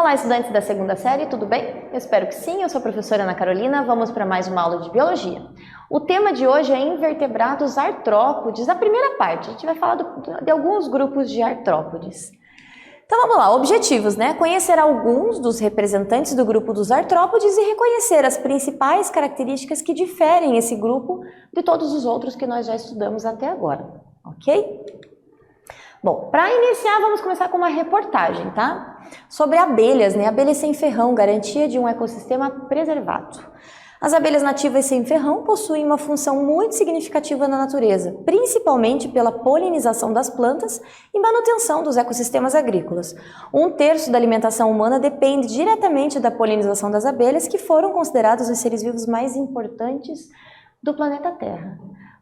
Olá, estudantes da segunda série, tudo bem? Eu espero que sim, eu sou a professora Ana Carolina, vamos para mais uma aula de Biologia. O tema de hoje é invertebrados artrópodes, a primeira parte, a gente vai falar de alguns grupos de artrópodes. Então vamos lá, objetivos, né? Conhecer alguns dos representantes do grupo dos artrópodes e reconhecer as principais características que diferem esse grupo de todos os outros que nós já estudamos até agora, ok? Bom, para iniciar vamos começar com uma reportagem, tá? Sobre abelhas, né? Abelhas sem ferrão, garantia de um ecossistema preservado. As abelhas nativas sem ferrão possuem uma função muito significativa na natureza, principalmente pela polinização das plantas e manutenção dos ecossistemas agrícolas. 1/3 da alimentação humana depende diretamente da polinização das abelhas, que foram considerados os seres vivos mais importantes do planeta Terra.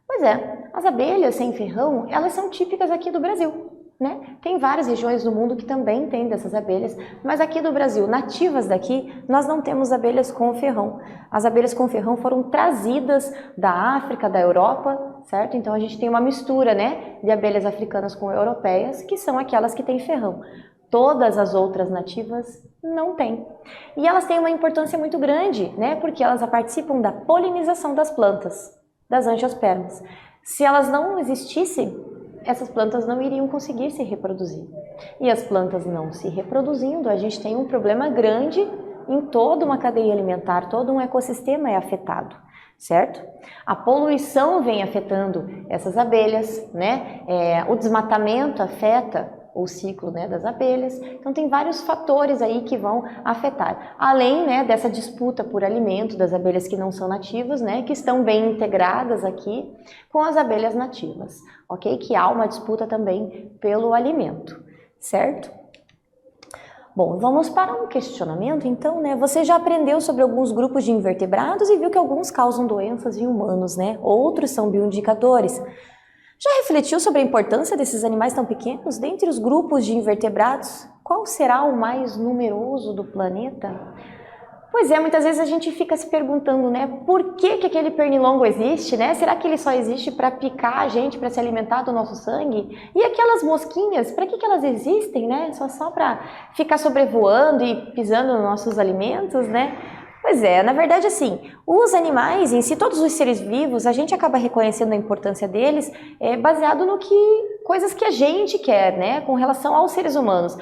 Pois é, as abelhas sem ferrão, elas são típicas aqui do Brasil, né? Tem várias regiões do mundo que também tem dessas abelhas, mas aqui do Brasil, nativas daqui, nós não temos abelhas com ferrão. As abelhas com ferrão foram trazidas da África, da Europa, certo? Então a gente tem uma mistura, né, de abelhas africanas com europeias, que são aquelas que têm ferrão. Todas as outras nativas não têm. E elas têm uma importância muito grande, né, porque elas participam da polinização das plantas, das angiospermas. Se elas não existissem, essas plantas não iriam conseguir se reproduzir. E as plantas não se reproduzindo, a gente tem um problema grande em toda uma cadeia alimentar, todo um ecossistema é afetado, certo? A poluição vem afetando essas abelhas, né? O desmatamento afeta o ciclo, né, das abelhas. Então tem vários fatores aí que vão afetar. Além, né, dessa disputa por alimento das abelhas que não são nativas, né, que estão bem integradas aqui com as abelhas nativas, ok? Que há uma disputa também pelo alimento, certo? Bom, vamos para um questionamento então, né? Você já aprendeu sobre alguns grupos de invertebrados e viu que alguns causam doenças em humanos, né? Outros são bioindicadores. Já refletiu sobre a importância desses animais tão pequenos? Dentre os grupos de invertebrados, qual será o mais numeroso do planeta? Pois é, muitas vezes a gente fica se perguntando, né, por que aquele pernilongo existe, né? Será que ele só existe para picar a gente, para se alimentar do nosso sangue? E aquelas mosquinhas, para que elas existem, né? Só para ficar sobrevoando e pisando nos nossos alimentos, né? Pois é, na verdade assim, os animais em si, todos os seres vivos, a gente acaba reconhecendo a importância deles baseado no que, coisas que a gente quer, né, com relação aos seres humanos.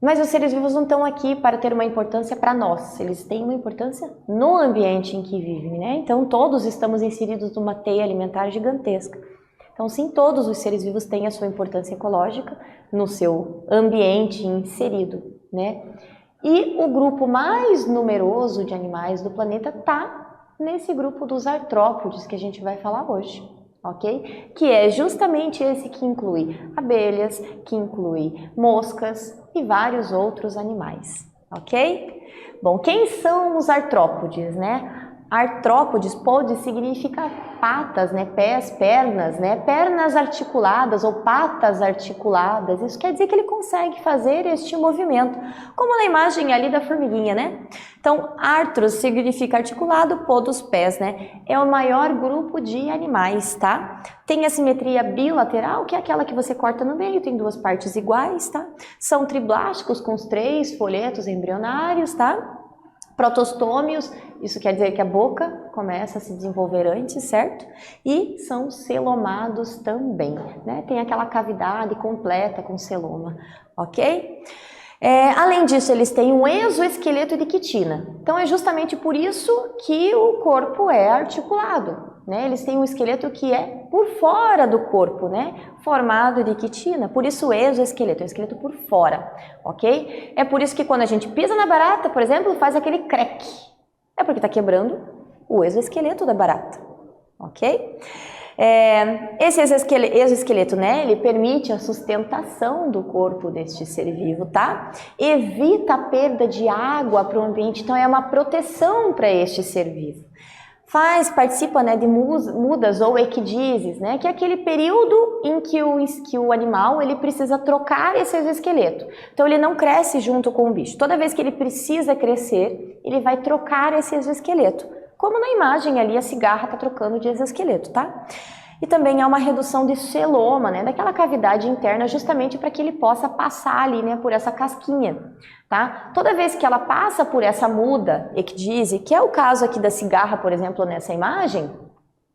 Mas os seres vivos não estão aqui para ter uma importância para nós, eles têm uma importância no ambiente em que vivem, né? Então todos estamos inseridos numa teia alimentar gigantesca. Então sim, todos os seres vivos têm a sua importância ecológica no seu ambiente inserido, né? E o grupo mais numeroso de animais do planeta está nesse grupo dos artrópodes que a gente vai falar hoje, ok? Que é justamente esse que inclui abelhas, que inclui moscas e vários outros animais, ok? Bom, quem são os artrópodes, né? Artrópodes pode significar patas, né? Pés, pernas, né? Pernas articuladas ou patas articuladas. Isso quer dizer que ele consegue fazer este movimento, como na imagem ali da formiguinha, né? Então, artros significa articulado, pô dos pés, né? É o maior grupo de animais, tá? Tem a simetria bilateral, que é aquela que você corta no meio, tem duas partes iguais, tá? São triblásticos com os 3 folhetos embrionários, tá? Protostômios, isso quer dizer que a boca começa a se desenvolver antes, certo? E são celomados também, né? Tem aquela cavidade completa com celoma, ok? Além disso, eles têm um exoesqueleto de quitina. Então é justamente por isso que o corpo é articulado, né? Eles têm um esqueleto que é por fora do corpo, né? Formado de quitina, por isso o exoesqueleto, é o esqueleto por fora, ok? É por isso que quando a gente pisa na barata, por exemplo, faz aquele crack. É porque está quebrando o exoesqueleto da barata, ok? Esse exoesqueleto, né, ele permite a sustentação do corpo deste ser vivo, tá? Evita a perda de água para o ambiente, então é uma proteção para este ser vivo. Participa, né, de mudas ou equidízes, né, que é aquele período em que o animal ele precisa trocar esse exoesqueleto. Então ele não cresce junto com o bicho. Toda vez que ele precisa crescer, ele vai trocar esse exoesqueleto. Como na imagem ali a cigarra está trocando de exoesqueleto, tá? E também há uma redução de celoma, né, daquela cavidade interna, justamente para que ele possa passar ali, né, por essa casquinha, tá? Toda vez que ela passa por essa muda ecdise, que é o caso aqui da cigarra, por exemplo, nessa imagem,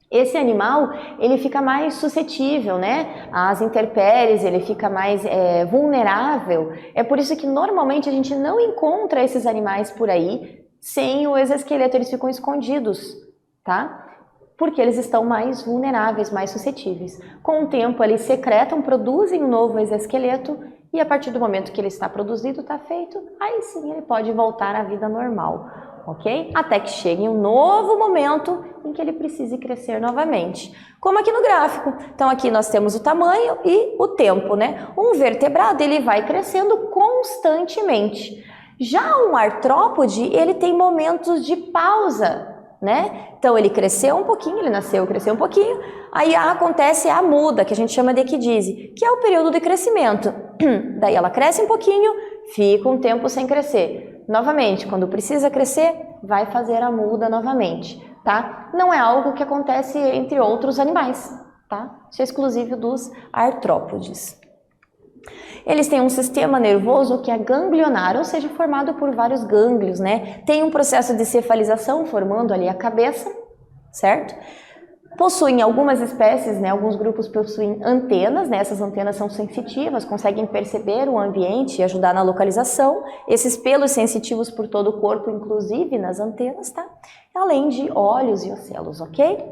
esse animal, ele fica mais suscetível, né, às intempéries, ele fica mais vulnerável. É por isso que normalmente a gente não encontra esses animais por aí sem o exoesqueleto, eles ficam escondidos, tá? Porque eles estão mais vulneráveis, mais suscetíveis. Com o tempo, eles secretam, produzem um novo exoesqueleto e a partir do momento que ele está produzido, está feito, aí sim ele pode voltar à vida normal, ok? Até que chegue um novo momento em que ele precise crescer novamente. Como aqui no gráfico. Então aqui nós temos o tamanho e o tempo, né? Um vertebrado, ele vai crescendo constantemente. Já um artrópode, ele tem momentos de pausa, né? Então ele cresceu um pouquinho, ele nasceu, cresceu um pouquinho, aí acontece a muda, que a gente chama de ecdise, que é o período de crescimento. Daí ela cresce um pouquinho, fica um tempo sem crescer. Novamente, quando precisa crescer, vai fazer a muda novamente, tá? Não é algo que acontece entre outros animais, tá? Isso é exclusivo dos artrópodes. Eles têm um sistema nervoso que é ganglionar, ou seja, formado por vários gânglios, né? Tem um processo de cefalização formando ali a cabeça, certo? Possuem algumas espécies, né? Alguns grupos possuem antenas, né? Essas antenas são sensitivas, conseguem perceber o ambiente e ajudar na localização. Esses pelos sensitivos por todo o corpo, inclusive nas antenas, tá? Além de olhos e ocelos, ok?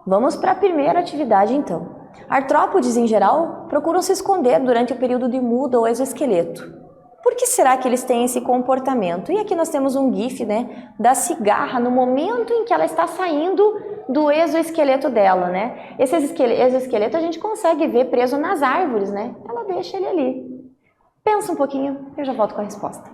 Vamos para a primeira atividade, então. Artrópodes, em geral, procuram se esconder durante o período de muda ou exoesqueleto. Por que será que eles têm esse comportamento? E aqui nós temos um GIF, né, da cigarra no momento em que ela está saindo do exoesqueleto dela, né? Esse exoesqueleto a gente consegue ver preso nas árvores, né? Ela deixa ele ali. Pensa um pouquinho, eu já volto com a resposta.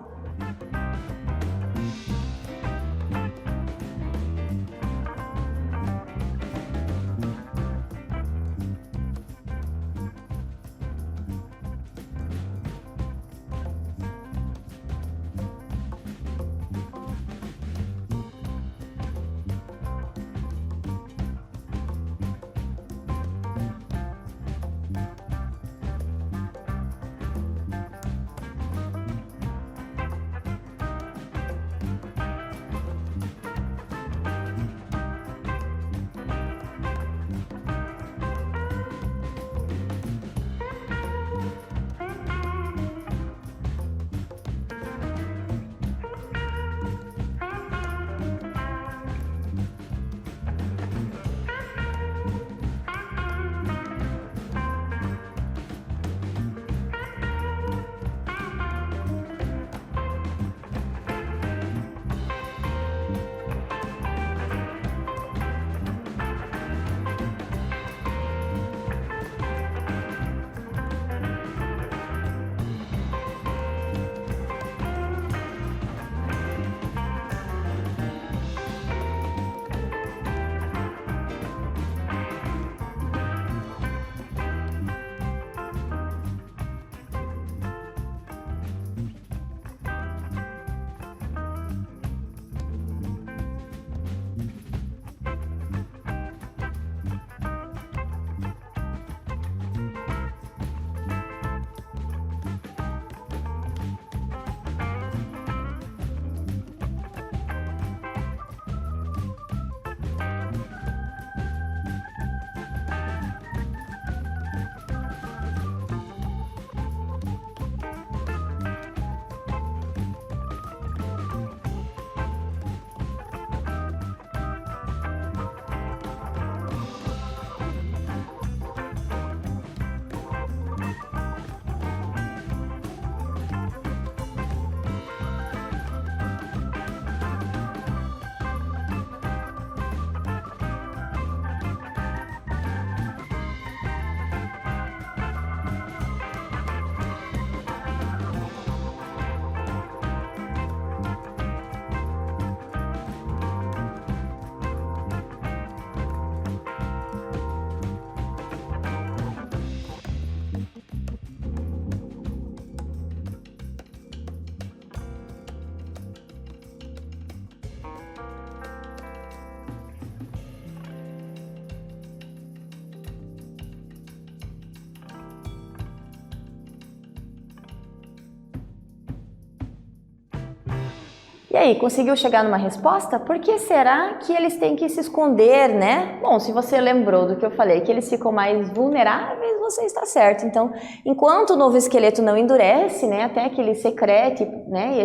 E aí, conseguiu chegar numa resposta? Por que será que eles têm que se esconder, né? Bom, se você lembrou do que eu falei, que eles ficam mais vulneráveis, você está certo. Então, enquanto o novo esqueleto não endurece, né, até que ele secrete, né, e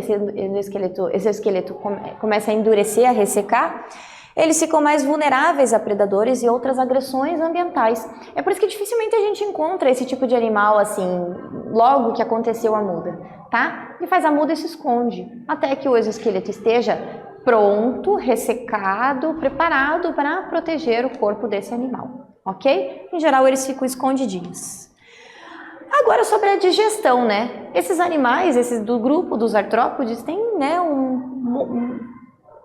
esse esqueleto começa a endurecer, a ressecar, eles ficam mais vulneráveis a predadores e outras agressões ambientais. É por isso que dificilmente a gente encontra esse tipo de animal assim, logo que aconteceu a muda, tá? Ele faz a muda e se esconde, até que o exoesqueleto esteja pronto, ressecado, preparado para proteger o corpo desse animal, ok? Em geral, eles ficam escondidinhos. Agora, sobre a digestão, né? Esses animais, esses do grupo dos artrópodes, têm, né, um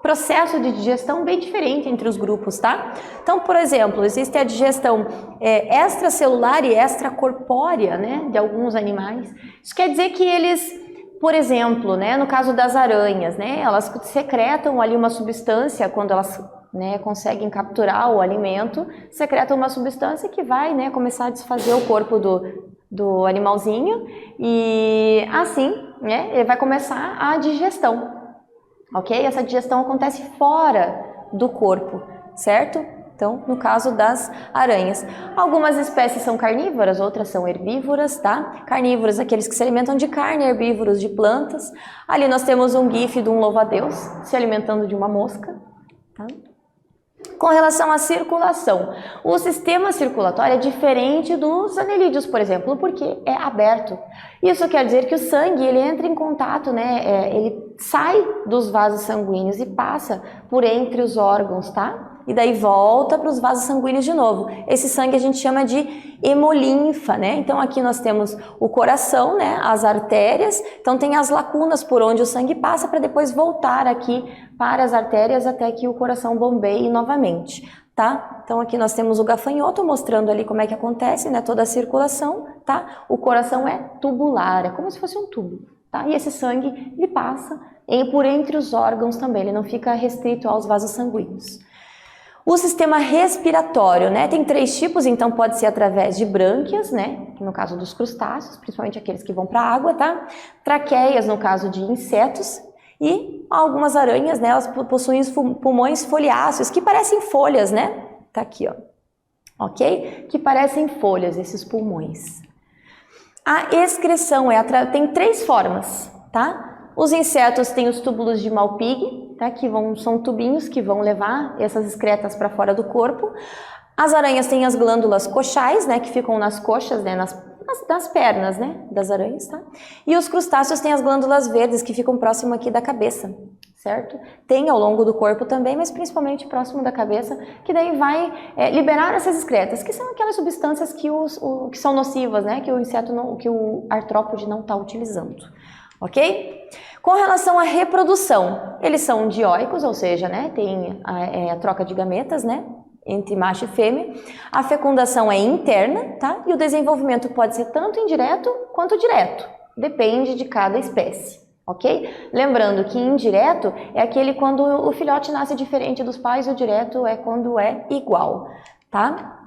processo de digestão bem diferente entre os grupos, tá? Então, por exemplo, existe a digestão extracelular e extracorpórea, né, de alguns animais. Isso quer dizer que eles, por exemplo, né, no caso das aranhas, né, elas secretam ali uma substância quando elas, né, conseguem capturar o alimento, secretam uma substância que vai, né, começar a desfazer o corpo do animalzinho e assim, né, ele vai começar a digestão. Ok? Essa digestão acontece fora do corpo, certo? Então, no caso das aranhas. Algumas espécies são carnívoras, outras são herbívoras, tá? Carnívoros, aqueles que se alimentam de carne, herbívoros de plantas. Ali nós temos um gif de um louva-a-Deus se alimentando de uma mosca, tá? Com relação à circulação, o sistema circulatório é diferente dos anelídeos, por exemplo, porque é aberto. Isso quer dizer que o sangue ele entra em contato, né? Ele sai dos vasos sanguíneos e passa por entre os órgãos, tá? E daí volta para os vasos sanguíneos de novo. Esse sangue a gente chama de hemolinfa, né? Então aqui nós temos o coração, né? As artérias, então tem as lacunas por onde o sangue passa para depois voltar aqui para as artérias até que o coração bombeie novamente, tá? Então aqui nós temos o gafanhoto mostrando ali como é que acontece, né? Toda a circulação, tá? O coração é tubular, é como se fosse um tubo, tá? E esse sangue ele passa por entre os órgãos também, ele não fica restrito aos vasos sanguíneos. O sistema respiratório, né, tem 3 tipos, então pode ser através de brânquias, né, no caso dos crustáceos, principalmente aqueles que vão para a água, tá? Traqueias, no caso de insetos, e algumas aranhas, né, elas possuem pulmões foliáceos, que parecem folhas, né? Tá aqui, ó, ok? Que parecem folhas, esses pulmões. A excreção tem 3 formas, tá? Os insetos têm os túbulos de Malpighi, tá? Que são tubinhos que vão levar essas excretas para fora do corpo. As aranhas têm as glândulas coxais, né? Que ficam nas coxas, né? Nas pernas, né? Das aranhas, tá? E os crustáceos têm as glândulas verdes que ficam próximo aqui da cabeça, certo? Tem ao longo do corpo também, mas principalmente próximo da cabeça, que daí vai liberar essas excretas, que são aquelas substâncias que são nocivas, né? Que o artrópode não está utilizando. Ok? Com relação à reprodução, eles são dioicos, ou seja, né, tem a troca de gametas, né, entre macho e fêmea. A fecundação é interna, tá? E o desenvolvimento pode ser tanto indireto quanto direto, depende de cada espécie, ok? Lembrando que indireto é aquele quando o filhote nasce diferente dos pais, e o direto é quando é igual, tá?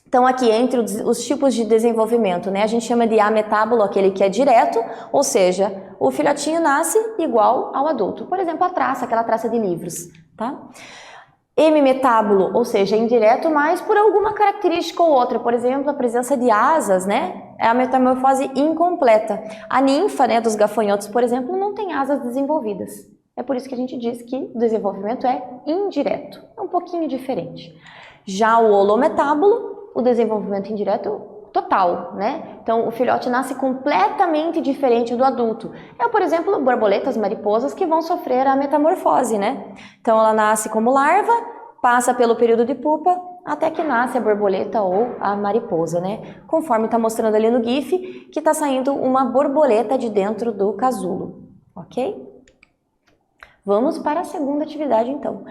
Então aqui entre os tipos de desenvolvimento, né, a gente chama de ametábulo, aquele que é direto, ou seja, o filhotinho nasce igual ao adulto. Por exemplo, aquela traça de livros, tá? Hemimetábulo, ou seja, indireto, mas por alguma característica ou outra, por exemplo, a presença de asas, né, é a metamorfose incompleta. A ninfa, né, dos gafanhotos, por exemplo, não tem asas desenvolvidas. É por isso que a gente diz que o desenvolvimento é indireto, é um pouquinho diferente. Já o holometábulo, o desenvolvimento indireto total, né? Então, o filhote nasce completamente diferente do adulto. Por exemplo, borboletas, mariposas que vão sofrer a metamorfose, né? Então, ela nasce como larva, passa pelo período de pupa, até que nasce a borboleta ou a mariposa, né? Conforme está mostrando ali no GIF, que está saindo uma borboleta de dentro do casulo, ok? Vamos para a segunda atividade, então.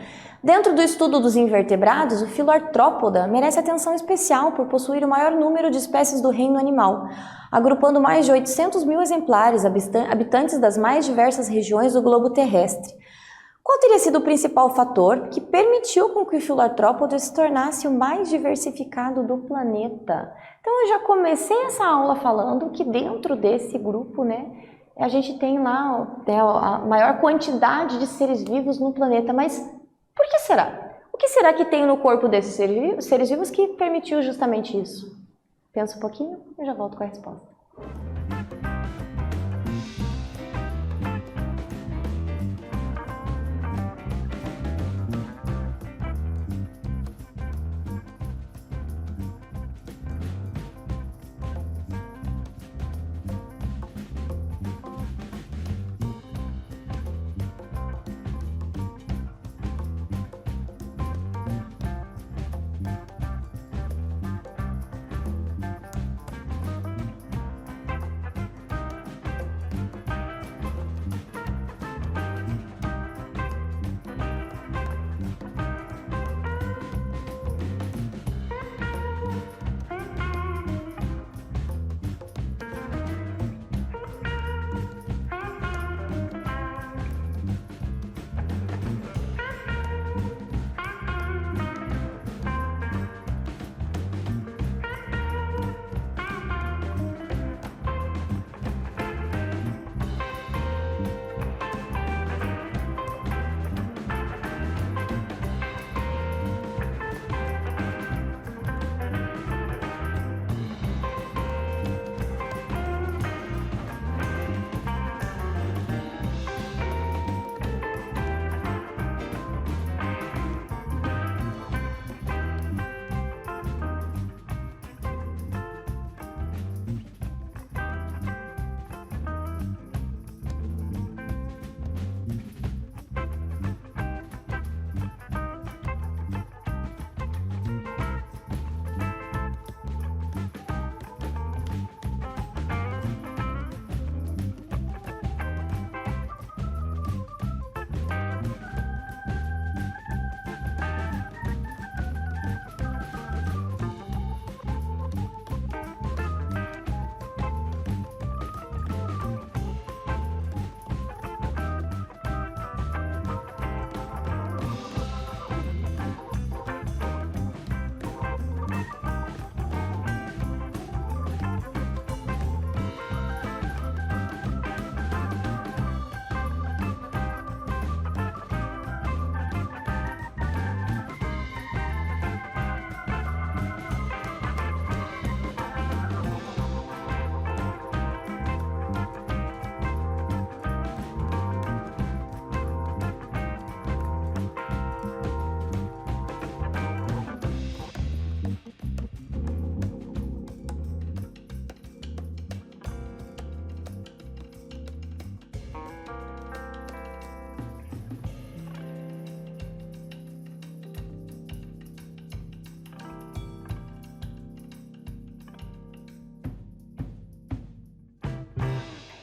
Dentro do estudo dos invertebrados, o filo artrópoda merece atenção especial por possuir o maior número de espécies do reino animal, agrupando mais de 800 mil exemplares habitantes das mais diversas regiões do globo terrestre. Qual teria sido o principal fator que permitiu com que o filo artrópoda se tornasse o mais diversificado do planeta? Então, eu já comecei essa aula falando que dentro desse grupo, né, a gente tem lá a maior quantidade de seres vivos no planeta, mas por que será? O que será que tem no corpo desses seres vivos que permitiu justamente isso? Pensa um pouquinho e eu já volto com a resposta.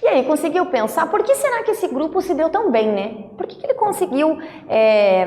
E aí, conseguiu pensar, por que será que esse grupo se deu tão bem, né? Por que ele conseguiu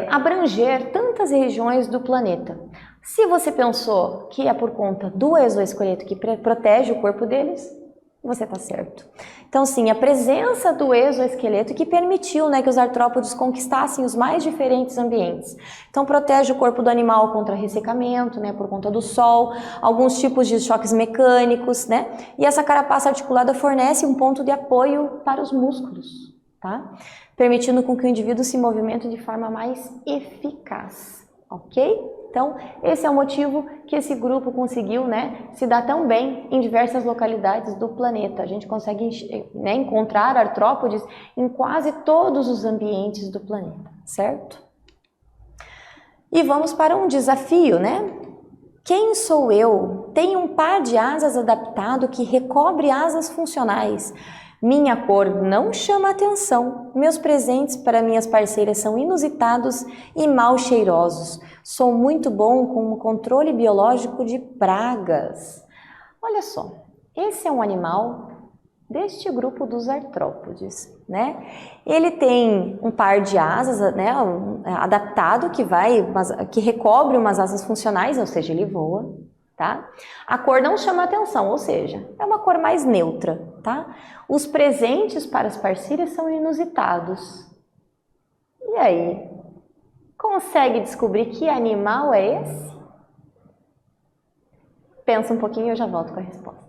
abranger tantas regiões do planeta? Se você pensou que é por conta do exoesqueleto que protege o corpo deles, você está certo. Então, sim, a presença do exoesqueleto que permitiu, né, que os artrópodes conquistassem os mais diferentes ambientes. Então, protege o corpo do animal contra ressecamento, né, por conta do sol, alguns tipos de choques mecânicos, né? E essa carapaça articulada fornece um ponto de apoio para os músculos, tá? Permitindo com que o indivíduo se movimente de forma mais eficaz, ok? Então, esse é o motivo que esse grupo conseguiu, né, se dar tão bem em diversas localidades do planeta. A gente consegue, né, encontrar artrópodes em quase todos os ambientes do planeta, certo? E vamos para um desafio, né? Quem sou eu? Tenho um par de asas adaptado que recobre asas funcionais. Minha cor não chama atenção. Meus presentes para minhas parceiras são inusitados e mal cheirosos. Sou muito bom com o controle biológico de pragas. Olha só, esse é um animal deste grupo dos artrópodes, né? Ele tem um par de asas, né, adaptado que recobre umas asas funcionais, ou seja, ele voa, tá? A cor não chama atenção, ou seja, é uma cor mais neutra, tá? Os presentes para as parceiras são inusitados. E aí? Consegue descobrir que animal é esse? Pensa um pouquinho e eu já volto com a resposta.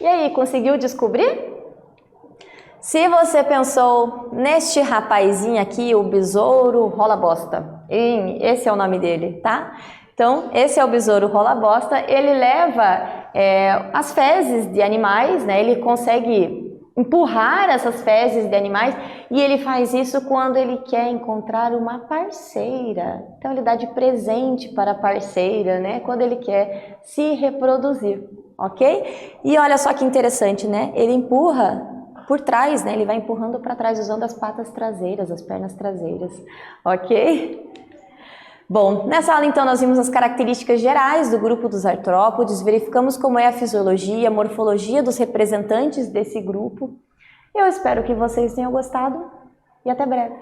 E aí, conseguiu descobrir? Se você pensou neste rapazinho aqui, o besouro rola-bosta, esse é o nome dele, tá? Então, esse é o besouro rola-bosta, ele leva as fezes de animais, né? Ele consegue empurrar essas fezes de animais e ele faz isso quando ele quer encontrar uma parceira. Então, ele dá de presente para a parceira, né? Quando ele quer se reproduzir, ok? E olha só que interessante, né? Ele empurra por trás, né? Ele vai empurrando para trás usando as patas traseiras, as pernas traseiras, ok? Bom, nessa aula então nós vimos as características gerais do grupo dos artrópodes, verificamos como é a fisiologia, a morfologia dos representantes desse grupo. Eu espero que vocês tenham gostado e até breve.